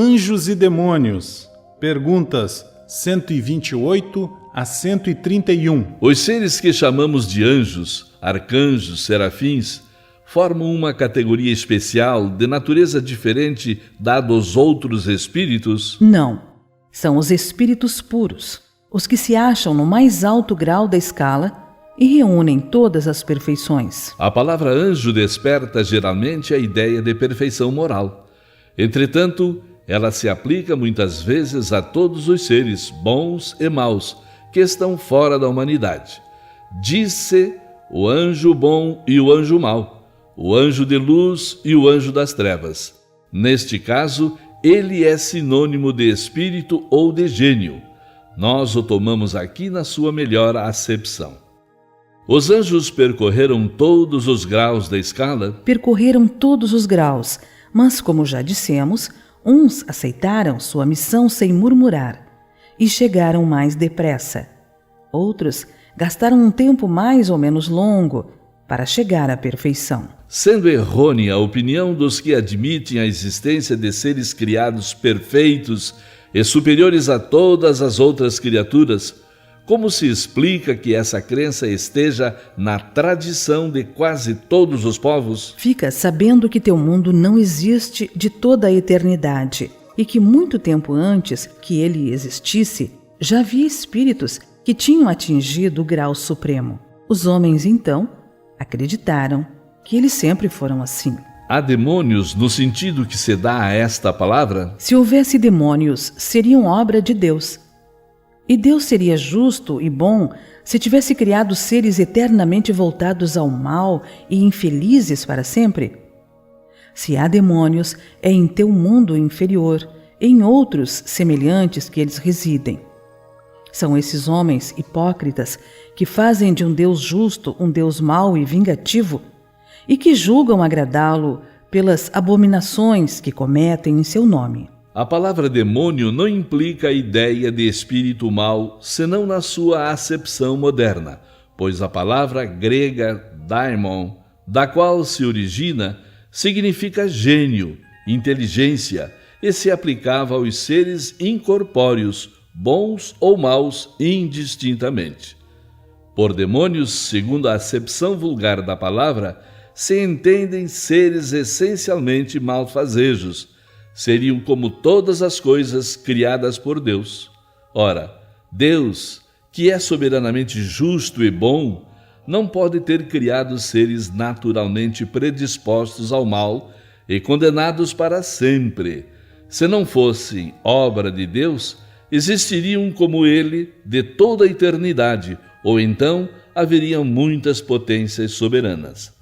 Anjos e demônios. Perguntas 128 a 131. Os seres que chamamos de anjos, arcanjos, serafins, formam uma categoria especial de natureza diferente dada aos outros espíritos? Não. São os espíritos puros, os que se acham no mais alto grau da escala e reúnem todas as perfeições. A palavra anjo desperta geralmente a ideia de perfeição moral. Entretanto, ela se aplica muitas vezes a todos os seres, bons e maus, que estão fora da humanidade. Diz-se o anjo bom e o anjo mau, o anjo de luz e o anjo das trevas. Neste caso, ele é sinônimo de espírito ou de gênio. Nós o tomamos aqui na sua melhor acepção. Os anjos percorreram todos os graus da escala? Percorreram todos os graus, mas, como já dissemos, uns aceitaram sua missão sem murmurar e chegaram mais depressa. Outros gastaram um tempo mais ou menos longo para chegar à perfeição. Sendo errônea a opinião dos que admitem a existência de seres criados perfeitos e superiores a todas as outras criaturas, como se explica que essa crença esteja na tradição de quase todos os povos? Fica sabendo que teu mundo não existe de toda a eternidade e que muito tempo antes que ele existisse, já havia espíritos que tinham atingido o grau supremo. Os homens, então, acreditaram que eles sempre foram assim. Há demônios no sentido que se dá a esta palavra? Se houvesse demônios, seriam obra de Deus. E Deus seria justo e bom se tivesse criado seres eternamente voltados ao mal e infelizes para sempre? Se há demônios, é em teu mundo inferior, em outros semelhantes que eles residem. São esses homens hipócritas que fazem de um Deus justo um Deus mau e vingativo e que julgam agradá-lo pelas abominações que cometem em seu nome. A palavra demônio não implica a ideia de espírito mau, senão na sua acepção moderna, pois a palavra grega daimon, da qual se origina, significa gênio, inteligência, e se aplicava aos seres incorpóreos, bons ou maus indistintamente. Por demônios, segundo a acepção vulgar da palavra, se entendem seres essencialmente malfazejos. Seriam como todas as coisas criadas por Deus. Ora, Deus, que é soberanamente justo e bom, não pode ter criado seres naturalmente predispostos ao mal e condenados para sempre. Se não fossem obra de Deus, existiriam como ele de toda a eternidade, ou então haveriam muitas potências soberanas.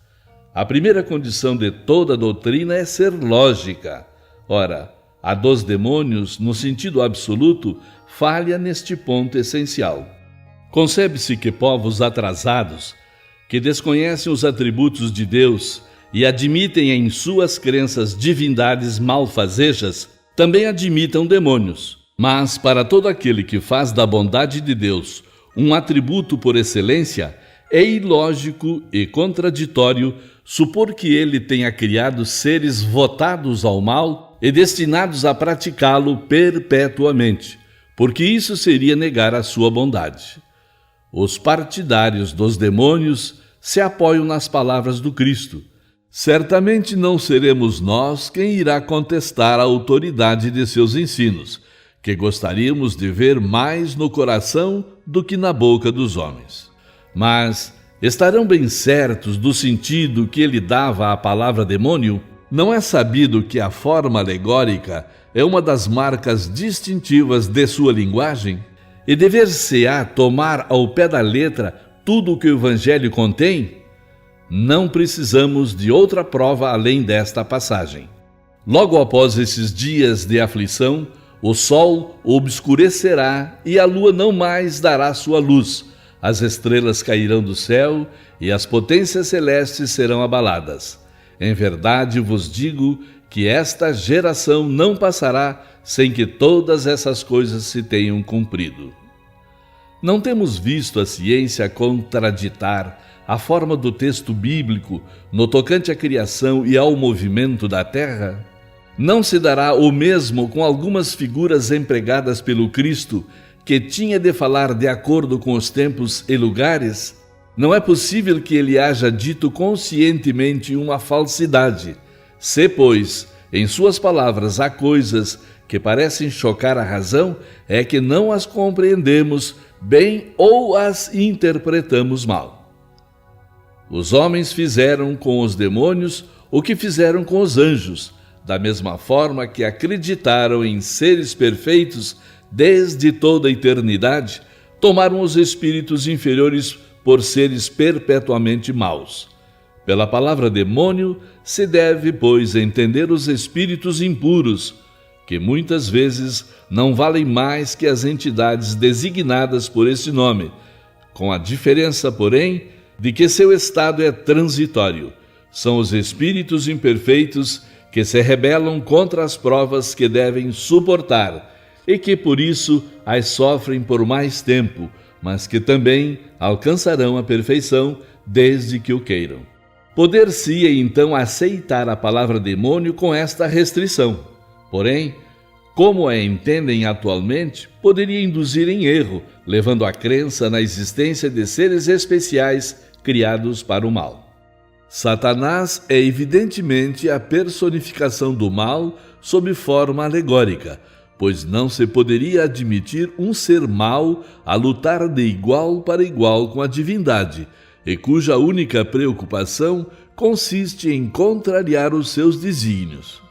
A primeira condição de toda doutrina é ser lógica. Ora, a dos demônios, no sentido absoluto, falha neste ponto essencial. Concebe-se que povos atrasados, que desconhecem os atributos de Deus e admitem em suas crenças divindades malfazejas, também admitam demônios. Mas para todo aquele que faz da bondade de Deus um atributo por excelência, é ilógico e contraditório supor que ele tenha criado seres votados ao mal e destinados a praticá-lo perpetuamente, porque isso seria negar a sua bondade. Os partidários dos demônios se apoiam nas palavras do Cristo. Certamente não seremos nós quem irá contestar a autoridade de seus ensinos, que gostaríamos de ver mais no coração do que na boca dos homens. Mas estarão bem certos do sentido que ele dava à palavra demônio? Não é sabido que a forma alegórica é uma das marcas distintivas de sua linguagem? E dever-se-á tomar ao pé da letra tudo o que o Evangelho contém? Não precisamos de outra prova além desta passagem. Logo após esses dias de aflição, o sol obscurecerá e a lua não mais dará sua luz. As estrelas cairão do céu e as potências celestes serão abaladas. Em verdade vos digo que esta geração não passará sem que todas essas coisas se tenham cumprido. Não temos visto a ciência contraditar a forma do texto bíblico no tocante à criação e ao movimento da terra? Não se dará o mesmo com algumas figuras empregadas pelo Cristo, que tinha de falar de acordo com os tempos e lugares? Não é possível que ele haja dito conscientemente uma falsidade. Se, pois, em suas palavras há coisas que parecem chocar a razão, é que não as compreendemos bem ou as interpretamos mal. Os homens fizeram com os demônios o que fizeram com os anjos, da mesma forma que acreditaram em seres perfeitos desde toda a eternidade, tomaram os espíritos inferiores por seres perpetuamente maus. Pela palavra demônio se deve, pois, entender os espíritos impuros, que muitas vezes não valem mais que as entidades designadas por esse nome, com a diferença, porém, de que seu estado é transitório. São os espíritos imperfeitos que se rebelam contra as provas que devem suportar e que, por isso, as sofrem por mais tempo, mas que também alcançarão a perfeição desde que o queiram. Poder-se-ia então aceitar a palavra demônio com esta restrição. Porém, como a entendem atualmente, poderia induzir em erro, levando à crença na existência de seres especiais criados para o mal. Satanás é evidentemente a personificação do mal sob forma alegórica, pois não se poderia admitir um ser mau a lutar de igual para igual com a divindade, e cuja única preocupação consiste em contrariar os seus desígnios.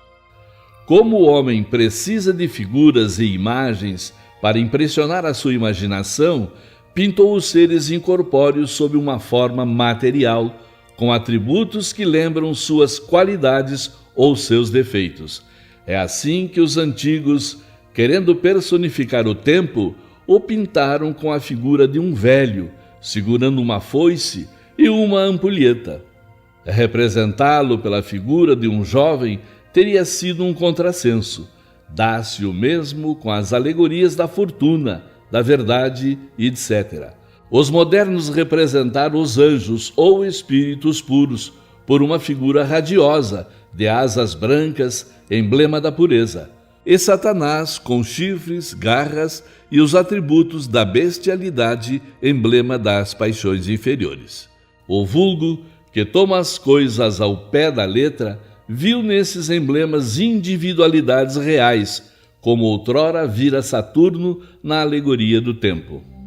Como o homem precisa de figuras e imagens para impressionar a sua imaginação, pintou os seres incorpóreos sob uma forma material, com atributos que lembram suas qualidades ou seus defeitos. É assim que os antigos, querendo personificar o tempo, o pintaram com a figura de um velho, segurando uma foice e uma ampulheta. Representá-lo pela figura de um jovem teria sido um contrassenso. Dá-se o mesmo com as alegorias da fortuna, da verdade, etc. Os modernos representaram os anjos ou espíritos puros por uma figura radiosa, de asas brancas, emblema da pureza, e Satanás com chifres, garras e os atributos da bestialidade, emblema das paixões inferiores. O vulgo, que toma as coisas ao pé da letra, viu nesses emblemas individualidades reais, como outrora vira Saturno na alegoria do tempo.